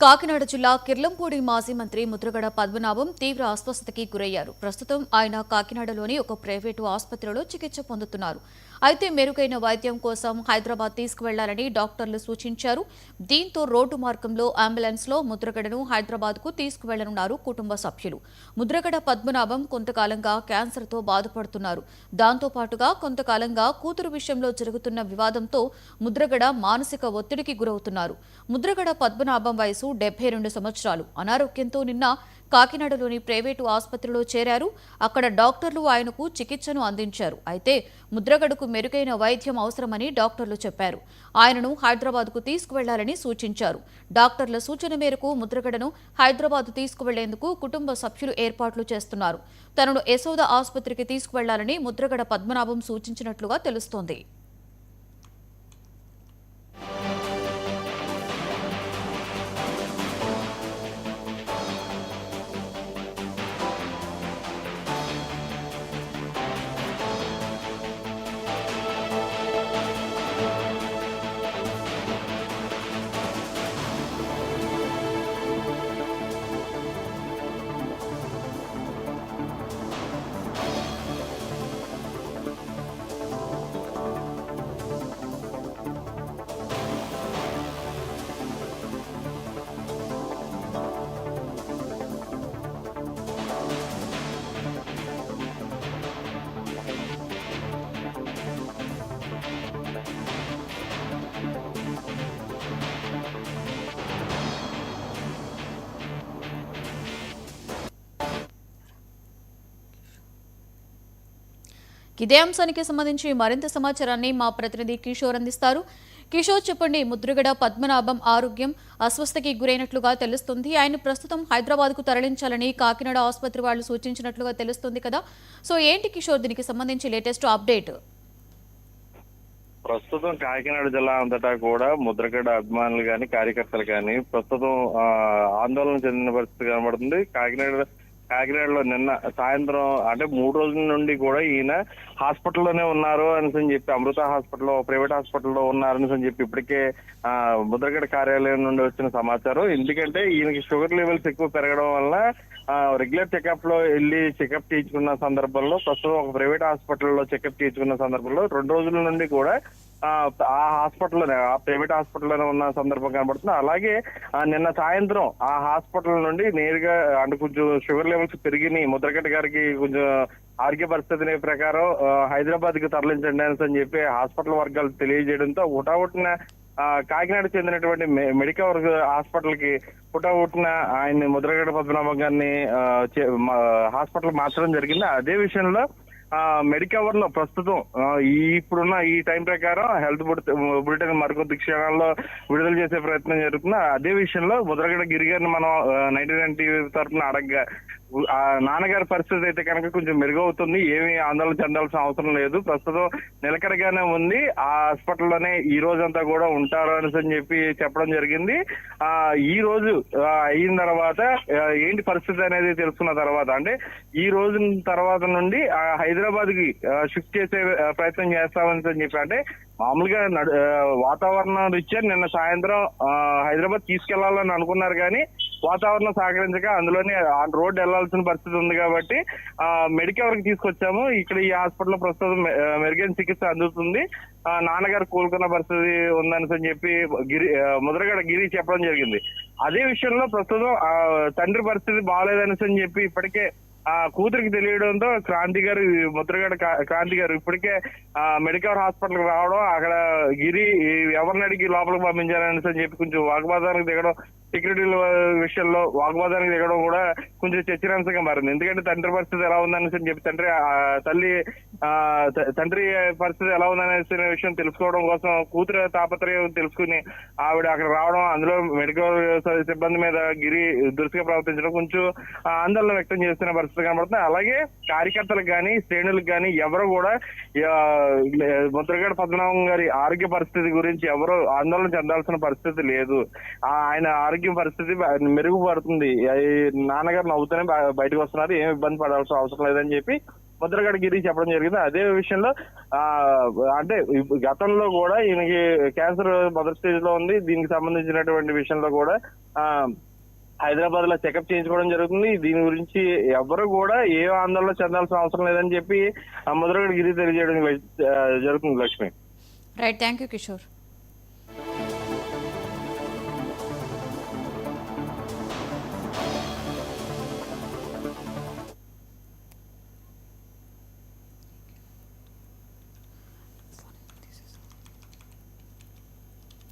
కాకినాడ జిల్లా కిర్లంపూడి మాజీ మంత్రి ముద్రగడ పద్మనాభం తీవ్ర అస్వస్థతకి గురయ్యారు. ప్రస్తుతం ఆయన కాకినాడలోని ఒక ప్రైవేటు ఆసుపత్రిలో చికిత్స పొందుతున్నారు. అయితే మెరుగైన వైద్యం కోసం హైదరాబాద్ తీసుకువెళ్లాలని డాక్టర్లు సూచించారు. దీంతో రోడ్డు మార్గంలో అంబులెన్స్లో ముద్రగడను హైదరాబాద్కు తీసుకువెళ్లనున్నారు కుటుంబ సభ్యులు. ముద్రగడ పద్మనాభం కొంతకాలంగా క్యాన్సర్తో బాధపడుతున్నారు. దాంతో పాటుగా కొంతకాలంగా కూతురు విషయంలో జరుగుతున్న వివాదంతో ముద్రగడ మానసిక ఒత్తిడికి గురవుతున్నారు. ముద్రగడ పద్మనాభం వయసు 72 సంవత్సరాలు. అనారోగ్యంతో నిన్న కాకినాడలోని ప్రైవేటు ఆసుపత్రిలో చేరారు. అక్కడ డాక్టర్లు ఆయనకు చికిత్సను అందించారు. అయితే ముద్రగడకు మెరుగైన వైద్యం అవసరమని డాక్టర్లు చెప్పారు. ఆయనను హైదరాబాద్కు తీసుకువెళ్లాలని సూచించారు. డాక్టర్ల సూచన మేరకు ముద్రగడను హైదరాబాద్ తీసుకువెళ్లేందుకు కుటుంబ సభ్యులు ఏర్పాట్లు చేస్తున్నారు. తనను యశోద ఆసుపత్రికి తీసుకువెళ్లాలని ముద్రగడ పద్మనాభం సూచించినట్లుగా తెలుస్తోంది. ఇదే అంశానికి సంబంధించి మరింత సమాచారాన్ని మా ప్రతినిధి కిషోర్ అందిస్తారు. కిషోర్, చెప్పండి. ముద్రగడ పద్మనాభం ఆరోగ్యం అస్వస్థకి గురైనట్లుగా తెలుస్తుంది. ఆయన ప్రస్తుతం హైదరాబాద్ కు తరలించాలని కాకినాడ ఆసుపత్రి వాళ్ళు సూచించినట్లుగా తెలుస్తుంది కదా. సో ఏంటి కిషోర్, దీనికి సంబంధించి లేటెస్ట్ అప్డేట్? ప్రస్తుతం కాకినాడ జిల్లా అంతటా కూడా ముద్రగడ అభిమానులు కానీ కార్యకర్తలు కానీ ప్రస్తుతం ఆందోళన చెందిన పరిస్థితి కనబడుతుంది. కాకినాడలో నిన్న సాయంత్రం అంటే 3 రోజుల నుండి కూడా ఈయన హాస్పిటల్లోనే ఉన్నారు అని చెప్పి అమృత హాస్పిటల్లో ప్రైవేట్ హాస్పిటల్లో ఉన్నారని చెప్పి ఇప్పటికే ముద్రగడ కార్యాలయం నుండి వచ్చిన సమాచారం. ఎందుకంటే ఈయనకి షుగర్ లెవెల్స్ ఎక్కువ పెరగడం వల్ల రెగ్యులర్ చెకప్ లో వెళ్ళి చెకప్ తీయించుకున్న సందర్భంలో ప్రస్తుతం ఒక ప్రైవేట్ హాస్పిటల్లో చెకప్ తీయించుకున్న సందర్భంలో 2 రోజుల నుండి కూడా ఆ హాస్పిటల్లోనే ఆ ప్రైవేట్ హాస్పిటల్లోనే ఉన్న సందర్భం కనబడుతుంది. అలాగే నిన్న సాయంత్రం ఆ హాస్పిటల్ నుండి నేరుగా అంటే కొంచెం షుగర్ లెవెల్స్ పెరిగినాయి, ముద్రగడ గారికి కొంచెం ఆరోగ్య పరిస్థితి ప్రకారం హైదరాబాద్ కి తరలించండి అని చెప్పి హాస్పిటల్ వర్గాలు తెలియజేయడంతో హుటాహుటిన కాకినాడ చెందినటువంటి మెడికవర్ హాస్పిటల్ కి హుటాహుటిన ఆయన ముద్రగడ పద్మనాభం గారిని హాస్పిటల్ మార్చడం జరిగింది. అదే విషయంలో మెడికవర్ లో ప్రస్తుతం ఇప్పుడున్న ఈ టైం ప్రకారం హెల్త్ బులెటిన్ మరికొద్ది క్షణాల్లో విడుదల చేసే ప్రయత్నం జరుగుతుంది. అదే విషయంలో ముద్రగడ గిరి గారిని మనం 99 టీవీ తరఫున అడగగా నాన్నగారి పరిస్థితి అయితే కనుక కొంచెం మెరుగవుతుంది, ఏమీ ఆందోళన చెందాల్సిన అవసరం లేదు, ప్రస్తుతం నిలకడగానే ఉంది, ఆ హాస్పిటల్లోనే ఈ రోజంతా కూడా ఉంటారు అని చెప్పి చెప్పడం జరిగింది. ఈ రోజు అయిన తర్వాత ఏంటి పరిస్థితి అనేది తెలుసుకున్న తర్వాత అంటే ఈ రోజు తర్వాత నుండి హైదరాబాద్ కి షిఫ్ట్ చేసే ప్రయత్నం చేస్తామని చెప్పి అంటే మామూలుగా వాతావరణం రీత్యా నిన్న సాయంత్రం హైదరాబాద్ తీసుకెళ్లాలని అనుకున్నారు కానీ వాతావరణం సహకరించక అందులోనే రోడ్డు వెళ్లాల్సిన పరిస్థితి ఉంది కాబట్టి మెడికవర్ కి తీసుకొచ్చాము. ఇక్కడ ఈ హాస్పిటల్ ప్రస్తుతం మెరుగైన చికిత్స అందుతుంది, నాన్నగారు కోలుకున్న పరిస్థితి ఉందని చెప్పి ముద్రగడ గిరి చెప్పడం జరిగింది. అదే విషయంలో ప్రస్తుతం తండ్రి పరిస్థితి బాగాలేదని చెప్పి ఇప్పటికే కూతురికి తెలియడంతో ముద్రగడ క్రాంతి గారు ఇప్పటికే మెడికవర్ హాస్పిటల్ రావడం, అక్కడ గిరి ఎవరిని అడిగి లోపలికి పంపించారని చెప్పి కొంచెం వాగ్వాదానికి దిగడం, సెక్యూరిటీ విషయంలో వాగ్వాదానికి దిగడం కూడా కొంచెం చర్చనీయాంశంగా మారింది. ఎందుకంటే తండ్రి పరిస్థితి ఎలా ఉందని చెప్పి తండ్రి పరిస్థితి ఎలా ఉందనే విషయం తెలుసుకోవడం కోసం కూతురు తాపత్రయం తెలుసుకుని ఆవిడ అక్కడ రావడం, అందులో మెడికల్ సిబ్బంది మీద గిరి దురుసుగా ప్రవర్తించడం కొంచెం ఆందోళన వ్యక్తం చేస్తున్న పరిస్థితి కనబడుతుంది. అలాగే కార్యకర్తలకు కానీ శ్రేణులకు కానీ ఎవరు కూడా ముద్రగడ పద్మనాభం గారి ఆరోగ్య పరిస్థితి గురించి ఎవరు ఆందోళన చెందాల్సిన పరిస్థితి లేదు. ఆయన ఆరోగ్య పరిస్థితి మెరుగుపడుతుంది, నాన్నగారు నవ్వుతూనే బయటకు వస్తున్నారు, ఏమి ఇబ్బంది పడాల్సిన అవసరం లేదని చెప్పి ముద్రగడ గిరి చెప్పడం జరిగింది. అదే విషయంలో అంటే గతంలో కూడా ఈయనకి క్యాన్సర్ మొదటి స్టేజ్ లో ఉంది. దీనికి సంబంధించినటువంటి విషయంలో కూడా హైదరాబాద్ లో చెకప్ చేయించుకోవడం జరుగుతుంది. దీని గురించి ఎవరు కూడా ఏ ఆందోళన చెందాల్సిన అవసరం లేదని చెప్పి ముద్రగడ గిరి తెలియజేయడం జరుగుతుంది. Lakshmi. Right, thank you Kishore.